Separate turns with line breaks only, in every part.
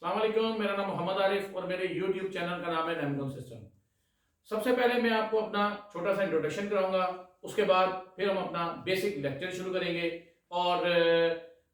अस्सलाम वालेकुम, मेरा नाम मोहम्मद आरिफ और मेरे YouTube चैनल का नाम है नैमकॉम सिस्टम। सबसे पहले मैं आपको अपना छोटा सा इंट्रोडक्शन कराऊंगा, उसके बाद फिर हम अपना बेसिक लेक्चर शुरू करेंगे। और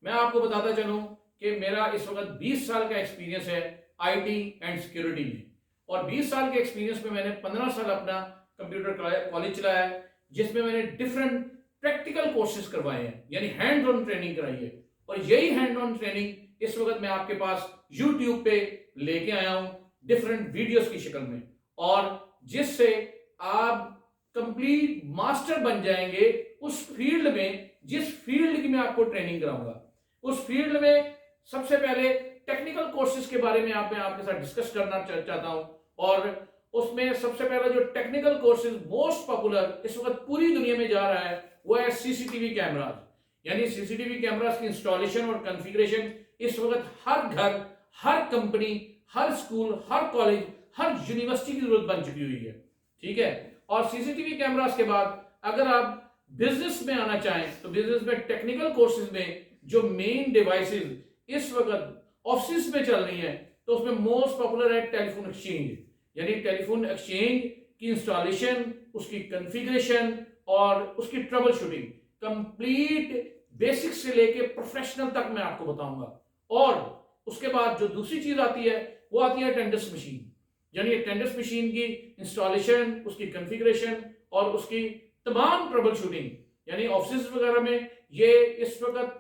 मैं आपको बताता चलूं कि मेरा इस वक्त 20 साल का एक्सपीरियंस है IT एंड सिक्योरिटी में। और 20 साल के एक्सपीरियंस में मैंने 15 साल अपना कंप्यूटर कॉलेज चलाया है, जिसमें मैंने डिफरेंट प्रैक्टिकल कोर्सेज करवाए हैं, यानी हैंड ऑन ट्रेनिंग कराई है। और यही हैंड ऑन ट्रेनिंग इस वक्त मैं आपके पास YouTube पे लेके आया हूं डिफरेंट वीडियोस की शक्ल में, और जिससे आप कंप्लीट मास्टर बन जाएंगे उस फील्ड में जिस फील्ड की मैं आपको ट्रेनिंग कराऊंगा। उस फील्ड में सबसे पहले टेक्निकल कोर्सेज के बारे में मैं आपके साथ डिस्कस करना चाहता हूं। और उसमें सबसे पहला जो टेक्निकल कोर्सेज मोस्ट पॉपुलर इस वक्त पूरी दुनिया में जा रहा है वो है सीसीटीवी कैमराज, यानी सीसीटीवी कैमराज की इंस्टॉलेशन और कॉन्फ़िगरेशन इस वक्त हर घर, हर कंपनी, हर स्कूल, हर कॉलेज, हर यूनिवर्सिटी की जरूरत बन चुकी हुई है। ठीक है। और सीसीटीवी कैमरास के बाद अगर आप बिजनेस में आना चाहें तो बिजनेस में टेक्निकल कोर्सेज में जो मेन डिवाइसेस इस वक्त ऑफिस में चल रही हैं, तो उसमें मोस्ट पॉपुलर है टेलीफोन एक्सचेंज, यानी टेलीफोन एक्सचेंज की इंस्टॉलेशन, उसकी कॉन्फ़िगरेशन और उसकी ट्रबल शूटिंग कंप्लीट बेसिक से लेके प्रोफेशनल तक मैं आपको बताऊंगा। और उसके बाद जो दूसरी चीज आती है वो आती है अटेंडेंस मशीन, यानी अटेंडेंस मशीन की इंस्टॉलेशन, उसकी कॉन्फ़िगरेशन और उसकी तमाम ट्रबल शूटिंग, यानी ऑफिस वगैरह में ये इस वक्त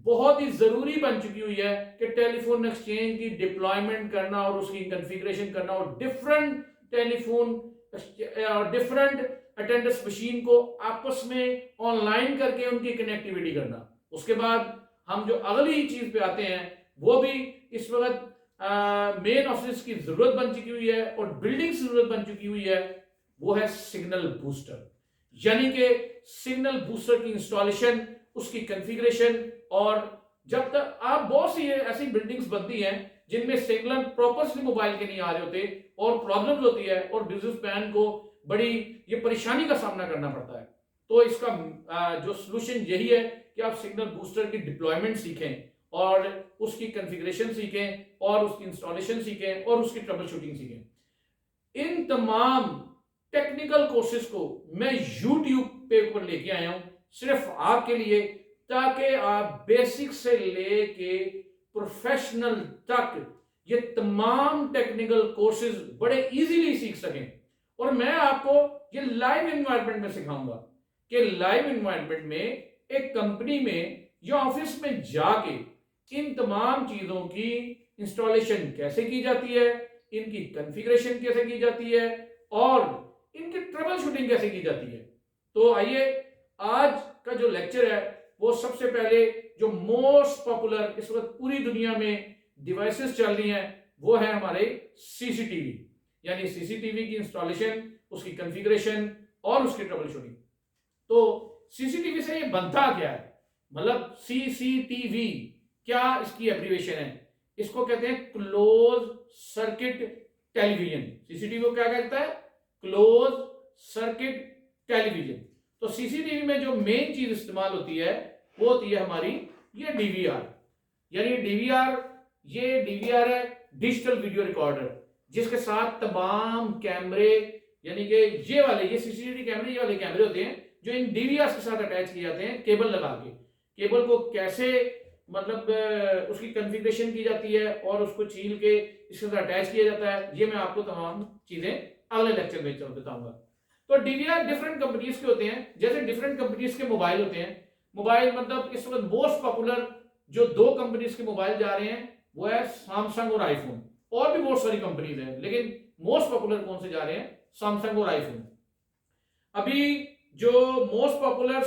बहुत ही जरूरी बन चुकी हुई है कि टेलीफोन एक्सचेंज की डिप्लॉयमेंट करना और उसकी कॉन्फ़िगरेशन करना और डिफरेंट टेलीफोन और डिफरेंट अटेंडेंस मशीन को आपस में ऑनलाइन करके उनकी कनेक्टिविटी करना। उसके बाद हम जो अगली चीज पे आते हैं वो भी इस वक्त मेन ऑफिस की जरूरत बन चुकी हुई है और बिल्डिंग की जरूरत बन चुकी हुई है, वो है सिग्नल बूस्टर, यानी कि सिग्नल बूस्टर की इंस्टॉलेशन, उसकी कॉन्फ़िगरेशन। और जब तक आप बहुत सी ऐसी बिल्डिंग्स बनती हैं जिनमें सिग्नल प्रॉपर्ली मोबाइल के नहीं आ रहे होते और प्रॉब्लम्स होती है और बिजनेसमैन को बड़ी ये परेशानी का सामना करना पड़ता है, तो इसका जो सोल्यूशन यही है कि आप सिग्नल बूस्टर की डिप्लॉयमेंट सीखें और उसकी कॉन्फ़िगरेशन सीखें और उसकी इंस्टॉलेशन सीखें और उसकी ट्रबल शूटिंग सीखें। इन तमाम टेक्निकल कोर्सेज को मैं YouTube पे ऊपर लेके आया हूं सिर्फ आपके लिए, ताकि आप बेसिक से लेके प्रोफेशनल तक ये तमाम टेक्निकल कोर्सेज बड़े इजीली सीख सकें। और मैं आपको ये लाइव एनवायरनमेंट में सिखाऊंगा कि लाइव एनवायरनमेंट में एक कंपनी में या ऑफिस में जाके इन तमाम चीजों की इंस्टॉलेशन कैसे की जाती है, इनकी कॉन्फ़िगरेशन कैसे की जाती है और इनकी ट्रबल शूटिंग कैसे की जाती है। तो आइए, आज का जो लेक्चर है वो सबसे पहले जो मोस्ट पॉपुलर इस वक्त पूरी दुनिया में डिवाइसेस चल रही हैं वो है हमारे सीसीटीवी, यानी सीसीटीवी की इंस्टॉलेशन, उसकी कॉन्फ़िगरेशन और उसकी ट्रबल शूटिंग। तो सीसीटीवी से ये बनता क्या है, मतलब सीसीटीवी क्या इसकी एब्रीविएशन है? इसको कहते हैं क्लोज सर्किट टेलीविजन। सीसीटीवी को क्या कहता है? Close circuit television. तो सीसीटीवी में जो मेन चीज इस्तेमाल होती है वो होती है हमारी ये डीवीआर, यानी डीवीआर है डिजिटल वीडियो रिकॉर्डर, जिसके साथ तमाम कैमरे, यानी कि ये सीसीटीवी कैमरे, ये वाले कैमरे होते हैं जो इन डीवीआर के साथ अटैच किए जाते हैं केबल लगा के। केबल को कैसे मतलब उसकी कॉन्फ़िगरेशन की जाती है और उसको छील के इसके साथ अटैच किया जाता है, ये मैं आपको तमाम चीजें अगले लेक्चर में बताऊंगा। तो डीवीआर डिफरेंट कंपनीज के होते हैं, जैसे डिफरेंट कंपनीज के मोबाइल होते हैं। मोबाइल मतलब इस वक्त मोस्ट पॉपुलर जो दो कंपनीज के मोबाइल जा रहे हैं वो है सैमसंग और आईफोन, और भी बहुत सारी कंपनीज हैं लेकिन मोस्ट पॉपुलर कौन से जा रहे हैं? सैमसंग और आईफोन। अभी जो मोस्ट पॉपुलर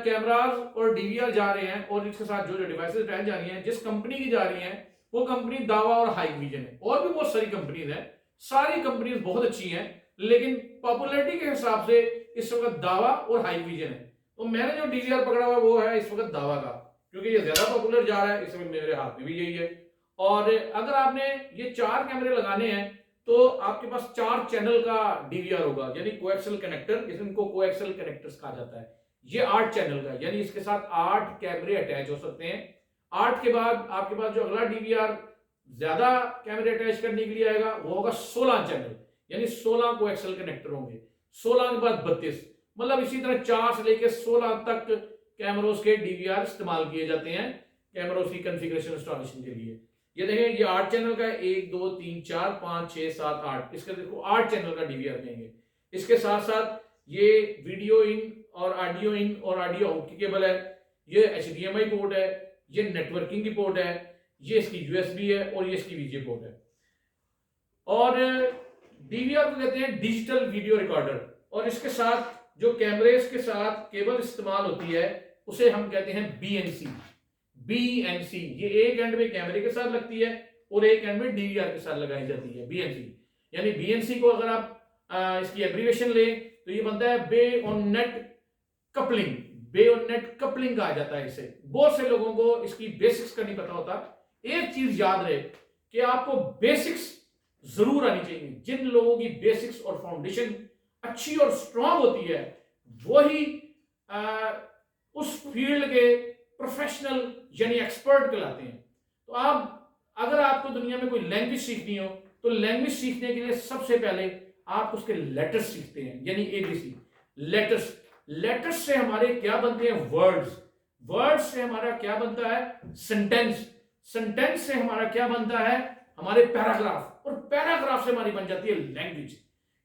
कैमराज और डीवीआर जा रहे हैं और इसके साथ जो जो डिवाइसेस अटैच जा रही हैं, जिस कंपनी की जा रही हैं वो कंपनी दावा और हाई विजन है, और भी बहुत सारी कंपनीज हैं। सारी कंपनीज बहुत अच्छी हैं लेकिन पॉपुलैरिटी के हिसाब से इस वक्त दावा और हाई विजन है। तो मैंने जो डीवीआर पकड़ा हुआ वो है इस वक्त दावा का, क्योंकि ये ज्यादा पॉपुलर जा रहा है, इस वक्त मेरे हाथ में भी यही है। और अगर आपने ये 4 कैमरे लगाने हैं तो आपके पास 4 चैनल का डीवीआर होगा, यानी कोएक्सियल कनेक्टर, इनको कोएक्सियल कनेक्टर्स कहा जाता है। ये 8 चैनल का, यानी इसके साथ 8 कैमरे अटैच हो सकते हैं। 8 के बाद आपके पास जो अगला डीवीआर ज्यादा कैमरे अटैच करने के लिए आएगा वो होगा 16 चैनल, यानी 16 कोएक्सियल कनेक्टर होंगे, 16 के बाद 32, मतलब इसी तरह 4 से लेकर 16 तक कैमरों के डीवीआर इस्तेमाल किए जाते हैं कैमरों की कॉन्फ़िगरेशन इंस्टॉलेशन के लिए। ये देखें, ये 8 चैनल का है, 1 2 3 4 5 6 7 8, इसका देखो 8 चैनल का डीवीआर कहेंगे। इसके साथ साथ ये वीडियो इन और ऑडियो इन और ऑडियो आउट की केबल है, ये HDMI पोर्ट है, ये नेटवर्किंग की पोर्ट है, ये इसकी USB है और ये इसकी VGA पोर्ट है। और डीवीआर को कहते हैं डिजिटल वीडियो रिकॉर्डर, और इसके साथ जो कैमरेज के साथ केबल इस्तेमाल होती है उसे हम कहते हैं BNC। ये एक एंड में कैमरे के साथ लगती है और एक एंड में डीवीआर के साथ लगाई जाती है BNC। यानी BNC को अगर आप इसकी एब्रीविएशन लें तो ये बनता है bayonet coupling. Bayonet coupling कहा जाता है इसे। बहुत से लोगों को इसकी बेसिक्स का नहीं पता होता। एक चीज याद रहे कि आपको बेसिक्स जरूर आनी चाहिए। जिन लोगों की बेसिक्स और फाउंडेशन अच्छी और स्ट्रांग होती है वही उस फील्ड के प्रोफेशनल यानी एक्सपर्ट कहलाते हैं। तो आप अगर आपको दुनिया में कोई लैंग्वेज सीखनी हो तो लैंग्वेज सीखने के लिए सबसे पहले आप उसके लेटर्स सीखते हैं, यानी ABC लेटर्स। लेटर्स से हमारे क्या बनते हैं? वर्ड्स। वर्ड्स से हमारा क्या बनता है? सेंटेंस। सेंटेंस से हमारा क्या बनता है? हमारे पैराग्राफ। और पैराग्राफ से हमारी बन जाती है लैंग्वेज।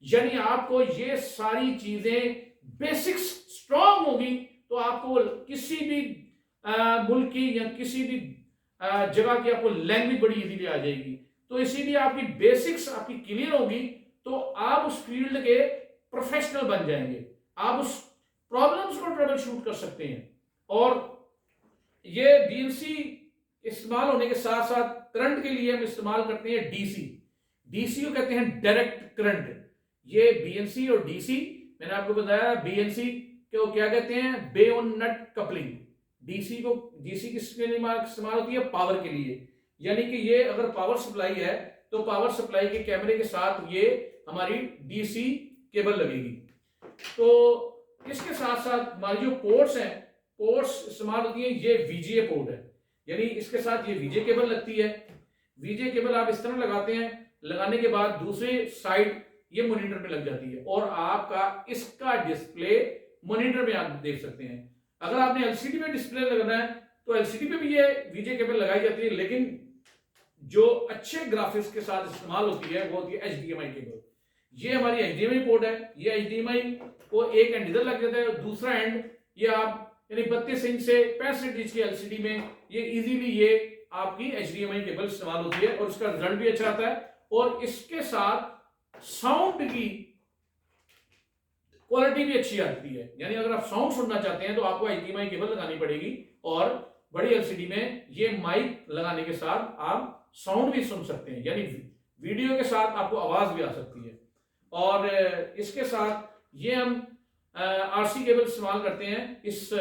यानी आपको ये सारी चीजें बेसिक्स स्ट्रांग होगी तो आपको किसी भी मुल्क की या किसी भी जगह की आपको लैंग्वेज बड़ी इजीली आ जाएगी। तो इसीलिए आपकी बेसिक्स आपकी क्लियर होगी तो आप उस फील्ड के प्रोफेशनल बन जाएंगे। आप उस प्रॉब्लम्स को ट्रबल शूट कर सकते हैं। और ये BNC इस्तेमाल होने के साथ साथ करंट के लिए हम इस्तेमाल करते हैं DC। DC को कहते हैं डायरेक्ट करंट। ये BNC और DC मैंने आपको बताया। BNC को क्या कहते हैं? बे ऑन नेट कपलिंग। DC किसके लिए इस्तेमाल होती है? पावर के लिए। यानी कि ये अगर पावर सप्लाई है तो पावर सप्लाई के कैमरे के साथ ये हमारी DC केबल लगेगी। तो इसके साथ साथ हमारी जो पोर्ट्स हैं, पोर्ट्स इस्तेमाल होती है, ये VGA पोर्ट है। यानी इसके साथ ये VGA केबल लगती है। VGA केबल आप इस तरह लगाते हैं, लगाने के बाद दूसरी साइड ये मॉनिटर पे लग जाती है और आपका इसका डिस्प्ले मॉनिटर में आप देख सकते हैं। अगर आपने LCD में डिस्प्ले लगाना है तो LCD पे भी ये VGA केबल लगाई जाती है, लेकिन जो अच्छे ग्राफिक्स के साथ इस्तेमाल होती है वो होती है HDMI केबल। ये हमारी HDMI पोर्ट है। ये HDMI को एक एंड इधर लग जाता है और दूसरा एंड ये आप यानी 32 इंच से 65 इंच की LCD में ये इजीली ये आपकी HDMI केबल इस्तेमाल होती है और इसका रिजल्ट भी अच्छा आता है। और इसके साथ साउंड की क्वालिटी भी अच्छी आती है। यानी अगर आप साउंड सुनना चाहते हैं तो आपको HDMI केबल लगानी पड़ेगी और बड़ी LCD में ये माइक लगाने के साथ आप साउंड भी सुन सकते हैं, यानी वीडियो के साथ आपको आवाज भी आ सकती है। और इसके साथ ये हम RC केबल इस्तेमाल करते हैं इस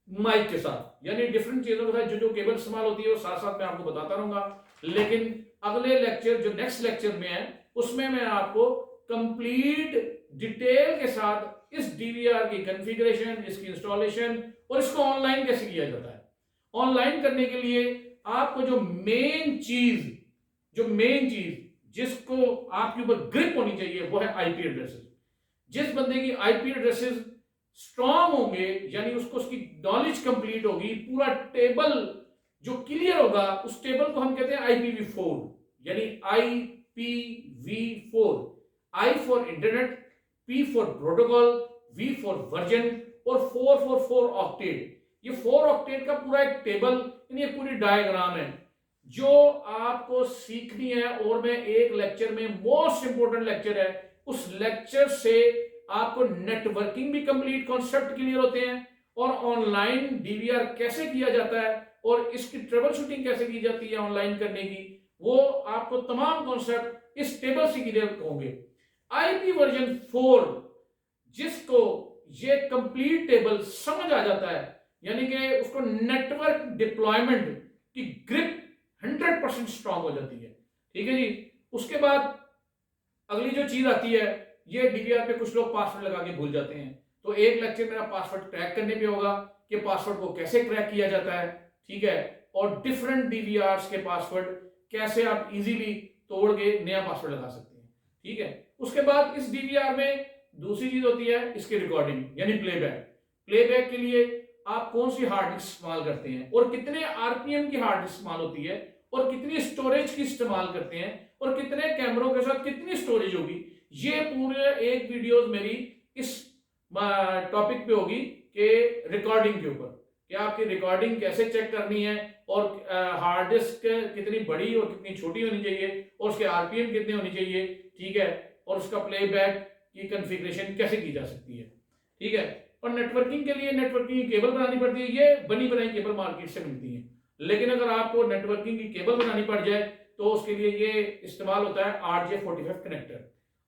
माइक के साथ। यानी डिफरेंट चीजों के साथ जो केबल इस्तेमाल होती है वो साथ साथ मैं आपको बताता रहूंगा। लेकिन अगले लेक्चर जो नेक्स्ट लेक्चर में है उसमें मैं आपको कंप्लीट डिटेल के साथ इस DVR की कॉन्फ़िगरेशन, इसकी इंस्टॉलेशन और इसको ऑनलाइन कैसे किया जाता है। ऑनलाइन करने के लिए आपको जो मेन चीज जिसको आपके ऊपर ग्रिप होनी चाहिए वो है IP एड्रेसेस। जिस बंदे की IP एड्रेसेस स्ट्रांग होंगे यानी उसको उसकी नॉलेज कंप्लीट होगी, पूरा टेबल जो क्लियर होगा उस टेबल को हम कहते हैं IPv4। यानी IPv4, I for internet, P for protocol, V for version और 4 फॉर 4 ऑक्टेट। ये 4 ऑक्टेट का पूरा एक टेबल यानी एक पूरी डायग्राम है जो आपको सीखनी है। और मैं एक लेक्चर में मोस्ट इंपोर्टेंट लेक्चर है, उस लेक्चर से आपको नेटवर्किंग भी कंप्लीट कॉन्सेप्ट क्लियर होते हैं और ऑनलाइन DVR कैसे किया जाता है और इसकी ट्रबल शूटिंग कैसे की जाती है ऑनलाइन करने की, वो आपको तमाम कॉन्सेप्ट इस टेबल से क्लियर होंगे। IP वर्जन 4 जिसको ये कंप्लीट टेबल समझ आ जाता है यानी कि उसको नेटवर्क डिप्लॉयमेंट की ग्रिप 100% स्ट्रांग हो जाती है। ठीक है जी। उसके बाद अगली जो चीज आती है, ये DVR पे कुछ लोग पासवर्ड लगा के भूल जाते हैं। तो एक लेक्चर मेरा पासवर्ड क्रैक करने पे होगा कि पासवर्ड को कैसे क्रैक किया जाता है। ठीक है। और डिफरेंट डीवीआरस के पासवर्ड कैसे आप इजीली तोड़ के नया पासवर्ड लगा सकते हैं। ठीक है, उसके बाद इस डीवीआर में दूसरी चीज होती है इसकी रिकॉर्डिंग यानी प्लेबैक। प्लेबैक के लिए आप कौन सी हार्ड डिस्क इस्तेमाल करते हैं और कितने आरपीएम की हार्ड डिस्क इस्तेमाल होती है और कितनी स्टोरेज की इस्तेमाल करते हैं और कितने कैमरों के साथ कितनी स्टोरेज होगी, ये पूरे एक वीडियो मेरी इस टॉपिक पे होगी कि रिकॉर्डिंग के ऊपर कि आपकी रिकॉर्डिंग कैसे चेक करनी है और हार्ड डिस्क कितनी बड़ी और कितनी छोटी होनी चाहिए और उसके आरपीएम कितने होनी चाहिए। ठीक है, और उसका प्लेबैक की कॉन्फ़िगरेशन कैसे की जा सकती है। ठीक है, और नेटवर्किंग के लिए नेटवर्किंग की केबल बनानी पड़ती है, ये बनी बनाई केबल मार्केट से मिलती है। लेकिन अगर आपको नेटवर्किंग की केबल बनानी पड़ जाए तो उसके लिए ये इस्तेमाल होता है RJ45 कनेक्टर।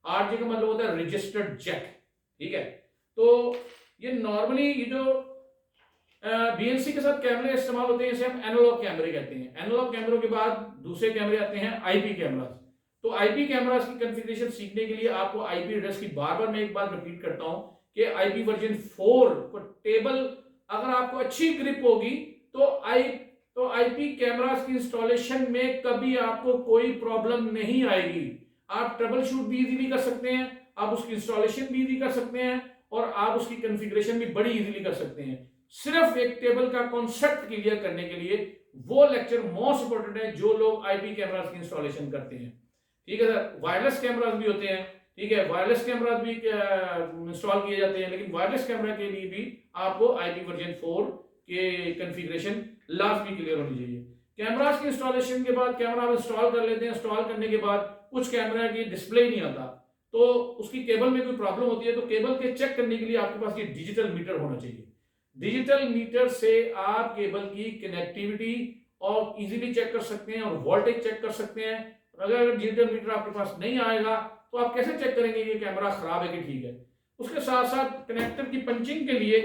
RJ का मतलब होता है रजिस्टर्ड जैक। ठीक है, तो ये नॉर्मली ये जो BNC के साथ कैमरे इस्तेमाल होते हैं इसे हम एनालॉग कैमरे कहते हैं। एनालॉग कैमरों के बाद दूसरे कैमरे आते हैं IP कैमरास। तो IP कैमरास की कॉन्फ़िगरेशन सीखने के लिए आपको IP एड्रेस की बार बार मैं एक बात रिपीट करता हूं कि IP वर्जन 4 को टेबल अगर आपको अच्छी ग्रिप होगी तो IP कैमरास की इंस्टॉलेशन में कभी आपको कोई प्रॉब्लम नहीं आएगी। आप ट्रबल शूट भी इजीली कर सकते हैं, आप उसकी इंस्टॉलेशन भी इजीली कर सकते हैं और आप उसकी कॉन्फ़िगरेशन भी बड़ी इजीली कर सकते हैं। सिर्फ एक टेबल का कॉन्सेप्ट क्लियर करने के लिए वो लेक्चर मोस्ट इंपोर्टेंट है जो लोग IP कैमरास की इंस्टॉलेशन करते हैं। ठीक है सर, वायरलेस कैमरास भी होते हैं। ठीक है, वायरलेस कैमरास भी इंस्टॉल किए जाते हैं, लेकिन वायरलेस कैमरा के लिए भी आपको IP वर्जन 4 के कॉन्फ़िगरेशन लाजमी क्लियर होनी चाहिए। कैमरास की इंस्टॉलेशन के बाद कैमरा आप इंस्टॉल कर लेते हैं, इंस्टॉल करने के बाद कुछ कैमरा की डिस्प्ले ही नहीं आता तो उसकी केबल में कोई प्रॉब्लम होती है तो केबल के चेक करने के लिए आपके पास ये डिजिटल मीटर होना चाहिए। डिजिटल मीटर से आप केबल की कनेक्टिविटी और इजीली चेक कर सकते हैं और वोल्टेज चेक कर सकते हैं। अगर डिजिटल मीटर आपके पास नहीं आएगा तो आप कैसे चेक करेंगे कि कैमरा खराब है कि ठीक है। उसके साथ साथ कनेक्टर की पंचिंग के लिए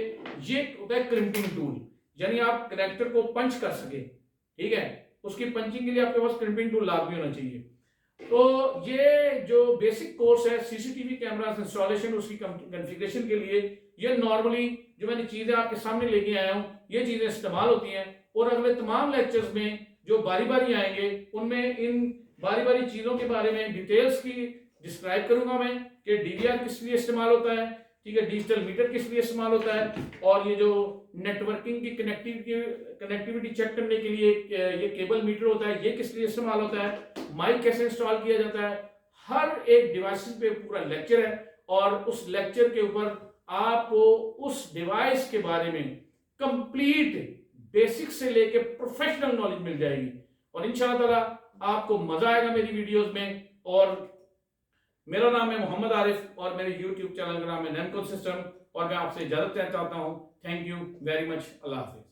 ये होता है क्रिम्पिंग टूल, यानी आप कनेक्टर को पंच कर सके। ठीक है, उसकी पंचिंग के लिए आपके पास क्रिम्पिंग टूल लाजमी होना चाहिए। तो ये जो बेसिक कोर्स है CCTV कैमरा इंस्टॉलेशन उसकी कॉन्फ़िगरेशन के लिए ये नॉर्मली जो मैंने चीजें आपके सामने लेके आया हूं ये चीजें इस्तेमाल होती हैं और अगले तमाम लेक्चर्स में जो बारी बारी आएंगे उनमें इन बारी बारी चीजों के बारे में डिटेल्स की डिस्क्राइब करूंगा मैं कि DVR किस लिए इस्तेमाल होता है। ठीक है, डिजिटल मीटर किस लिए इस्तेमाल होता है और ये जो नेटवर्किंग की कनेक्टिविटी चेक करने के लिए ये केबल मीटर होता है ये किस लिए इस्तेमाल होता है, माइक कैसे इंस्टॉल किया जाता है। हर एक डिवाइस पे पूरा लेक्चर है और उस लेक्चर के ऊपर आपको उस डिवाइस के बारे में कंप्लीट बेसिक से लेके प्रोफेशनल नॉलेज मिल जाएगी और इंशाअल्लाह ताला आपको मजा आएगा मेरी वीडियोस में। और मेरा नाम है मोहम्मद आरिफ और मेरे YouTube चैनल का नाम है नैमकॉन सिस्टम और मैं आपसे इजाजत चाहता हूं। Thank you very much. Allah Hafiz.